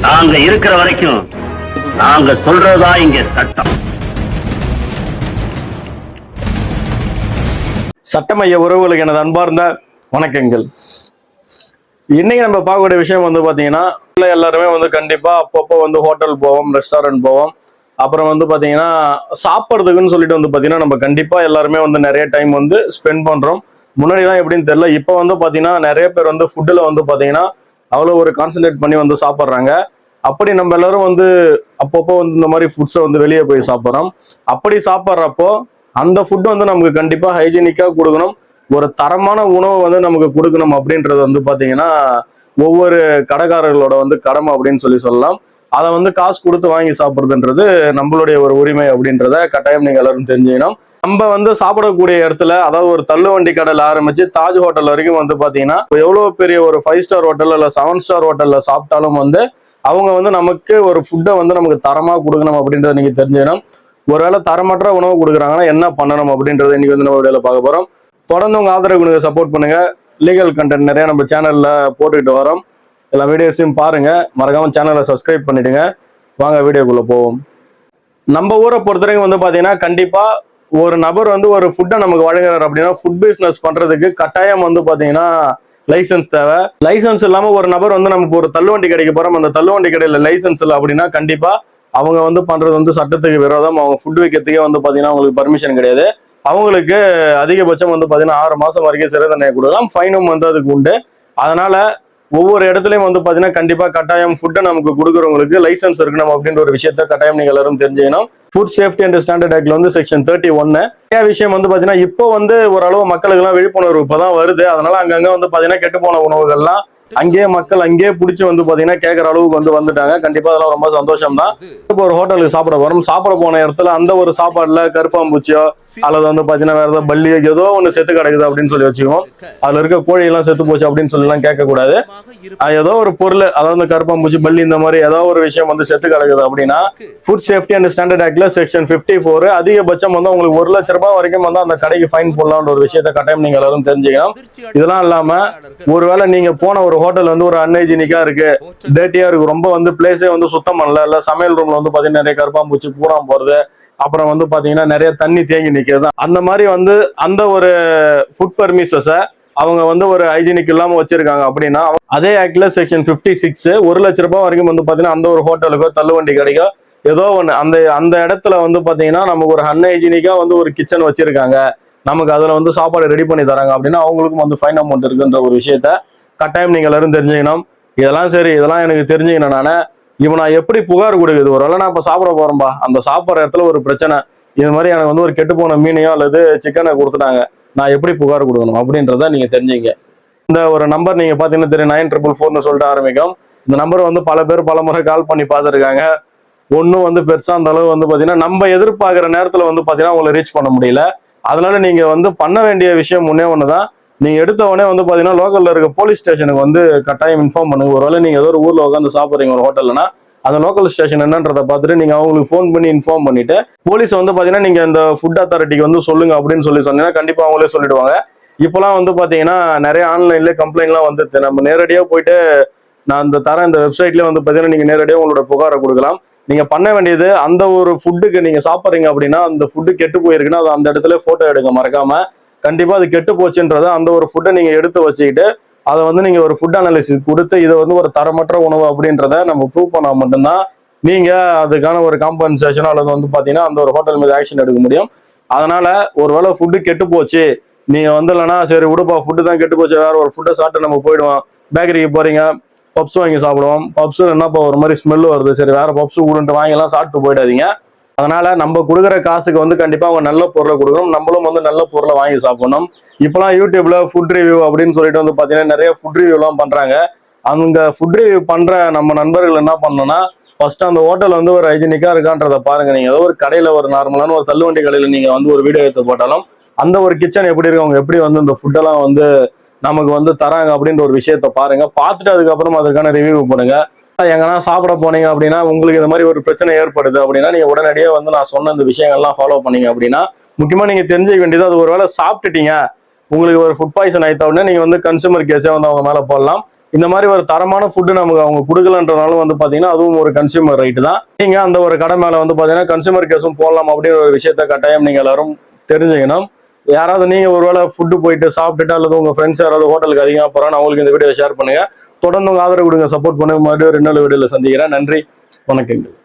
நாங்க இருக்கிற வரைக்கும் நாங்க சொல்றதா இங்க சட்டம். சட்டமைய உறவுகளுக்கு எனது அன்பார்ந்த வணக்கங்கள். இன்னைக்கு நம்ம பார்க்கக்கூடிய விஷயம் வந்து பாத்தீங்கன்னா, எல்லாருமே வந்து கண்டிப்பா அப்பப்போ வந்து ஹோட்டல் போவோம், ரெஸ்டாரண்ட் போவோம். அப்புறம் வந்து பாத்தீங்கன்னா சாப்பிட்றதுக்குன்னு சொல்லிட்டு வந்து பாத்தீங்கன்னா நம்ம கண்டிப்பா எல்லாருமே வந்து நிறைய டைம் வந்து ஸ்பெண்ட் பண்றோம். முன்னாடிலாம் எப்படின்னு தெரியல, இப்போ வந்து பாத்தீங்கன்னா நிறைய பேர் வந்து ஃபுட்டில் வந்து பாத்தீங்கன்னா அவ்வளோ ஒரு கான்சென்ட்ரேட் பண்ணி வந்து சாப்பிட்றாங்க. அப்படி நம்ம எல்லாரும் வந்து அப்பப்போ வந்து இந்த மாதிரி ஃபுட்ஸை வந்து வெளியே போய் சாப்பிட்றோம். அப்படி சாப்பிட்றப்போ அந்த ஃபுட் வந்து நமக்கு கண்டிப்பா ஹைஜீனிக்கா கொடுக்கணும், ஒரு தரமான உணவு வந்து நமக்கு கொடுக்கணும் அப்படின்றது வந்து பாத்தீங்கன்னா ஒவ்வொரு கடைக்காரர்களோட வந்து கடமை அப்படின்னு சொல்லலாம். அதை வந்து காசு கொடுத்து வாங்கி சாப்பிட்றதுன்றது நம்மளுடைய ஒரு உரிமை அப்படின்றத கட்டாயம் நீங்க எல்லாரும் தெரிஞ்சுக்கணும். நம்ம வந்து சாப்பிடக்கூடிய இடத்துல, அதாவது ஒரு தள்ளுவண்டி கடையில் ஆரம்பிச்சு தாஜ் ஹோட்டல் வரைக்கும் வந்து பாத்தீங்கன்னா எவ்வளவு பெரிய ஒரு 5 ஸ்டார் ஹோட்டல் இல்ல 7 ஸ்டார் ஹோட்டல்ல சாப்பிட்டாலும் வந்து அவங்க வந்து நமக்கு ஒரு ஃபுட்டை வந்து நமக்கு தரமா கொடுக்கணும் அப்படின்றத நீங்க தெரிஞ்சுக்கணும். ஒருவேளை தரமற்ற உணவு கொடுக்குறாங்கன்னா என்ன பண்ணணும் அப்படின்றத இன்னைக்கு வந்து நம்ம வீடியோல பார்க்க போறோம். தொடர்ந்து உங்க ஆதரவு கொடுங்க, சப்போர்ட் பண்ணுங்க. லீகல் கண்டென்ட் நிறைய நம்ம சேனல்ல போட்டுக்கிட்டு வரோம். எல்லா வீடியோஸையும் பாருங்க, மறக்காம சேனலை சப்ஸ்கிரைப் பண்ணிடுங்க. வாங்க வீடியோக்குள்ள போவோம். நம்ம ஊரை பொறுத்தவரைக்கும் வந்து பாத்தீங்கன்னா கண்டிப்பா ஒரு நபர் வந்து ஒரு ஃபுட்டை நமக்கு வழங்குறாரு அப்படின்னா ஃபுட் பிசினஸ் பண்றதுக்கு கட்டாயம் வந்து பாத்தீங்கன்னா லைசன்ஸ் தேவை. லைசன்ஸ் இல்லாம ஒரு நபர் வந்து நமக்கு ஒரு தள்ளுவண்டி கடைக்கு போறோம், அந்த தள்ளுவண்டி கடையில லைசன்ஸ் இல்லை அப்படின்னா கண்டிப்பா அவங்க வந்து பண்றது வந்து சட்டத்துக்கு விரோதம். அவங்க ஃபுட் வைக்கிறதுக்கே வந்து பாத்தீங்கன்னா அவங்களுக்கு பர்மிஷன் கிடையாது. அவங்களுக்கு அதிகபட்சம் வந்து பாத்தீங்கன்னா 6 மாசம் வரைக்கும் சிறை தண்டனை கொடுக்கலாம், ஃபைனும் வந்து அதுக்கு உண்டு. அதனால ஒவ்வொரு இடத்துலயும் வந்து பாத்தீங்கன்னா கண்டிப்பா கட்டாயம் ஃபுட்டை நமக்கு கொடுக்குறவங்களுக்கு லைசன்ஸ் இருக்கணும் அப்படின்ற ஒரு விஷயத்த கட்டாயம் நீங்க எல்லாரும் தெரிஞ்சுக்கணும். ஃபுட் சேஃப்டி அண்ட் ஸ்டாண்டர்ட் ஆக்ட்ல வந்து செக்ஷன் 31 நிறைய விஷயம் வந்து பாத்தீங்கன்னா இப்போ வந்து ஓரளவு மக்களுக்கு எல்லாம் விழிப்புணர்வு இப்பதான் வருது. அதனால அங்கங்க வந்து பாத்தீங்கன்னா கெட்டு போன உணவுகள்லாம் அங்கேயே மக்கள் அங்கேயே பிடிச்சி வந்து பாத்தீங்கன்னா கேட்கற அளவுக்கு வந்து வந்துட்டாங்க. கண்டிப்பா அதெல்லாம் ரொம்ப சந்தோஷம் தான். இப்போ ஒரு ஹோட்டலுக்கு சாப்பிட போறோம், சாப்பிட போன இடத்துல அந்த ஒரு சாப்பாடுல கருப்பாம்பூச்சியோ அல்லது வந்து பாத்தீங்கன்னா வேற ஏதோ பல்லியோ ஏதோ ஒண்ணு செத்து கிடக்குது அப்படின்னு சொல்லி வச்சுக்குவோம். அதுல இருக்க கோழி எல்லாம் செத்து போச்சு அப்படின்னு சொல்லி எல்லாம் கேட்க கூடாது. ஏதோ ஒரு பொருள், அதாவது கருப்பாம்பூச்சி பல்லி இந்த மாதிரி ஏதோ ஒரு விஷயம் வந்து செத்து கிடக்குது அப்படின்னா ஃபுட் சேஃப்டி அண்ட் ஸ்டாண்டர்ட் ஆக்ட்ல செக்ஷன் 54 அதிகபட்சம் வந்து உங்களுக்கு 1 லட்ச ரூபாய் வரைக்கும் வந்து அந்த கடைக்கு ஃபைன் போடலாம்னு ஒரு விஷயத்த கட்டாயம் நீங்க எல்லாரும் தெரிஞ்சுக்கணும். இதெல்லாம் இல்லாம ஒருவேளை நீங்க போன ஒரு ஹோட்டல் வந்து ஒரு அன்ஹைஜீனிக்கா இருக்கு, டேட்டியா இருக்கு, ரொம்ப வந்து பிளேஸே வந்து சுத்தம் பண்ணல, இல்ல சமையல் ரூம்ல வந்து பாத்தீங்கன்னா நிறைய கருப்பாம்பூச்சி பூரா போறது, அப்புறம் வந்து பாத்தீங்கன்னா நிறைய தண்ணி தேங்கி நிக்கிறது, அந்த மாதிரி வந்து அந்த ஒரு ஃபுட் பர்மிஷஸ அவங்க வந்து ஒரு ஹைஜீனிக் இல்லாம வச்சிருக்காங்க அப்படின்னா அதே ஆக்ட்ல செக்ஷன் 56 1 லட்ச ரூபாய் வரைக்கும் வந்து பாத்தீங்கன்னா அந்த ஒரு ஹோட்டலுக்கோ தள்ளுவண்டி கடைக்கோ ஏதோ ஒண்ணு அந்த இடத்துல வந்து பாத்தீங்கன்னா நமக்கு ஒரு அன்ஹைஜீனிக்கா வந்து ஒரு கிச்சன் வச்சிருக்காங்க, நமக்கு அதுல வந்து சாப்பாடு ரெடி பண்ணி தராங்க அப்படின்னா அவங்களுக்கும் வந்து ஃபைன் அமௌண்ட் இருக்குன்ற ஒரு விஷயத்த கட்டாயம் நீங்க எல்லாரும் தெரிஞ்சுக்கணும். இதெல்லாம் சரி, இதெல்லாம் எனக்கு தெரிஞ்சுக்கணும். நான் எப்படி புகார் கொடுக்குது, ஒருவேளை நான் இப்ப சாப்பிட போறேன்பா, அந்த சாப்பிட்ற இடத்துல ஒரு பிரச்சனை, இது மாதிரி எனக்கு வந்து ஒரு கெட்டு போன மீனையோ அல்லது சிக்கனை கொடுத்துட்டாங்க, நான் எப்படி புகார் கொடுக்கணும் அப்படின்றத நீங்க தெரிஞ்சுங்க. இந்த ஒரு நம்பர் நீங்க பாத்தீங்கன்னா தெரியும், 9444 சொல்லிட்டு ஆரம்பிக்கும். இந்த நம்பர் வந்து பல பேர் பல முறை கால் பண்ணி பார்த்துருக்காங்க. ஒன்னும் வந்து பெருசா அந்த அளவு வந்து பாத்தீங்கன்னா நம்ம எதிர்பார்க்கிற நேரத்துல வந்து பாத்தீங்கன்னா உங்களை ரீச் பண்ண முடியல. அதனால நீங்க வந்து பண்ண வேண்டிய விஷயம் ஒன்னே ஒண்ணுதான். நீங்க எடுத்த உடனே வந்து பாத்தீங்கன்னா லோக்கல்ல இருக்க போலீஸ் ஸ்டேஷனுக்கு வந்து கட்டாயம் இன்ஃபார்ம் பண்ணுங்க. ஒருவேளை நீங்க ஏதோ ஒரு ஊர்ல உட்காந்து சாப்பிடுறீங்க ஒரு ஹோட்டல்னா அந்த லோக்கல் ஸ்டேஷன் என்னன்றதை பார்த்துட்டு நீங்க அவங்களுக்கு ஃபோன் பண்ணி இன்ஃபார்ம் பண்ணிட்டு போலீஸ் வந்து பாத்தீங்கன்னா நீங்க இந்த ஃபுட் அத்தாரிட்டிக்கு வந்து சொல்லுங்க அப்படின்னு சொன்னீங்கன்னா கண்டிப்பா அவங்களே சொல்லிடுவாங்க. இப்பெல்லாம் வந்து பாத்தீங்கன்னா நிறைய ஆன்லைன்ல கம்ப்ளைண்ட்லாம் வந்து நம்ம நேரடியா போயிட்டு நான் இந்த தர இந்த வெப்சைட்லயே வந்து பாத்தீங்கன்னா நீங்க நேரடியாக உங்களோட புகாரை கொடுக்கலாம். நீங்க பண்ண வேண்டியது, அந்த ஒரு ஃபுட்டுக்கு நீங்க சாப்பிட்றீங்க அப்படின்னா அந்த ஃபுட்டு கெட்டு போயிருக்குன்னா அது அந்த இடத்துல போட்டோ எடுங்க மறக்காம. கண்டிப்பா அது கெட்டு போச்சுன்றத அந்த ஒரு ஃபுட்டை நீங்க எடுத்து வச்சுக்கிட்டு அதை வந்து நீங்க ஒரு ஃபுட் அனாலிசிஸ் கொடுத்து இதை வந்து ஒரு தரமற்ற உணவு அப்படின்றத நம்ம ப்ரூவ் பண்ணா மட்டும்தான் நீங்க அதுக்கான ஒரு காம்பன்சேஷனோ அல்லது வந்து பாத்தீங்கன்னா அந்த ஒரு ஹோட்டல் மீது ஆக்ஷன் எடுக்க முடியும். அதனால ஒருவேளை ஃபுட்டு கெட்டு போச்சு, நீங்க வந்து இல்லைன்னா சரி விடுப்பா ஃபுட்டு தான் கெட்டு போச்சு, வேற ஒரு ஃபுட்டை சாப்பிட்டு நம்ம போயிடுவோம், பேக்கரிக்கு போறீங்க பப்ஸ் வாங்கி சாப்பிடுவோம், பப்ஸ் என்னப்பா ஒரு மாதிரி ஸ்மெல் வருது, சரி வேற பப்ஸ் கூடன்ட்டு வாங்கிலாம் சாப்பிட்டு போயிடாதீங்க. அதனால நம்ம கொடுக்குற காசுக்கு வந்து கண்டிப்பா அவங்க நல்ல பொருளை கொடுக்கணும், நம்மளும் வந்து நல்ல பொருளை வாங்கி சாப்பிடணும். இப்பெல்லாம் யூடியூப்ல ஃபுட் ரிவ்யூ அப்படின்னு சொல்லிட்டு வந்து பாத்தீங்கன்னா நிறைய ஃபுட் ரிவ்யூ எல்லாம் பண்றாங்க. அவங்க ஃபுட் ரிவ்யூ பண்ற நம்ம நண்பர்கள் என்ன பண்ணணும்னா ஃபர்ஸ்ட் அந்த ஹோட்டல் வந்து ஒரு ஹைஜீனிக்கா இருக்கான்றத பாருங்க. நீங்க ஏதோ ஒரு கடையில ஒரு நார்மலான ஒரு தள்ளுவண்டி கடையில நீங்க வந்து ஒரு வீடியோ எடுத்து போட்டாலும் அந்த ஒரு கிச்சன் எப்படி இருக்கு, அவங்க எப்படி வந்து இந்த ஃபுட்டெல்லாம் வந்து நமக்கு வந்து தராங்க அப்படின்ற ஒரு விஷயத்த பாருங்க. பார்த்துட்டு அதுக்கப்புறம் அதுக்கான ரிவ்யூ பண்ணுங்க. எங்கன்னா சாப்பிட போனீங்க அப்படின்னா உங்களுக்கு இந்த மாதிரி ஒரு பிரச்சனை ஏற்படுது அப்படின்னா நீங்க உடனடியாக வந்து நான் சொன்ன இந்த விஷயங்கள்லாம் ஃபாலோ பண்ணீங்க அப்படின்னா முக்கியமா நீங்க தெரிஞ்சுக்க வேண்டியது, அது ஒருவேளை சாப்பிட்டுட்டீங்க உங்களுக்கு ஒரு ஃபுட் பாய்சன் ஆயிட்ட உடனே நீங்க வந்து கன்சூமர் கேஸே வந்து அவங்க மேல போடலாம். இந்த மாதிரி ஒரு தரமான ஃபுட்டு நமக்கு அவங்க கொடுக்கலன்றனாலும் வந்து பாத்தீங்கன்னா அதுவும் ஒரு கன்சியூமர் ரைட்டு தான். நீங்க அந்த ஒரு கடை மேல வந்து பாத்தீங்கன்னா கன்சியூமர் கேஸும் போடலாம் அப்படின்ற ஒரு விஷயத்த கட்டாயம் நீங்க எல்லாரும் தெரிஞ்சுக்கணும். யாராவது நீங்க ஒருவேளை ஃபுட்டு போயிட்டு சாப்பிட்டுட்டு அல்லது உங்க ஃப்ரெண்ட்ஸ் யாராவது ஹோட்டலுக்கு அதிகமாக போறாங்க, அவங்களுக்கு இந்த வீடியோ ஷேர் பண்ணுங்க. தொடர்ந்து உங்க ஆதரவு கொடுங்க, சப்போர்ட் பண்ணுங்க. மறுபடியும் ஒரு இன்னொரு வீடியோல சந்திக்கிறேன். நன்றி, வணக்கங்கள்.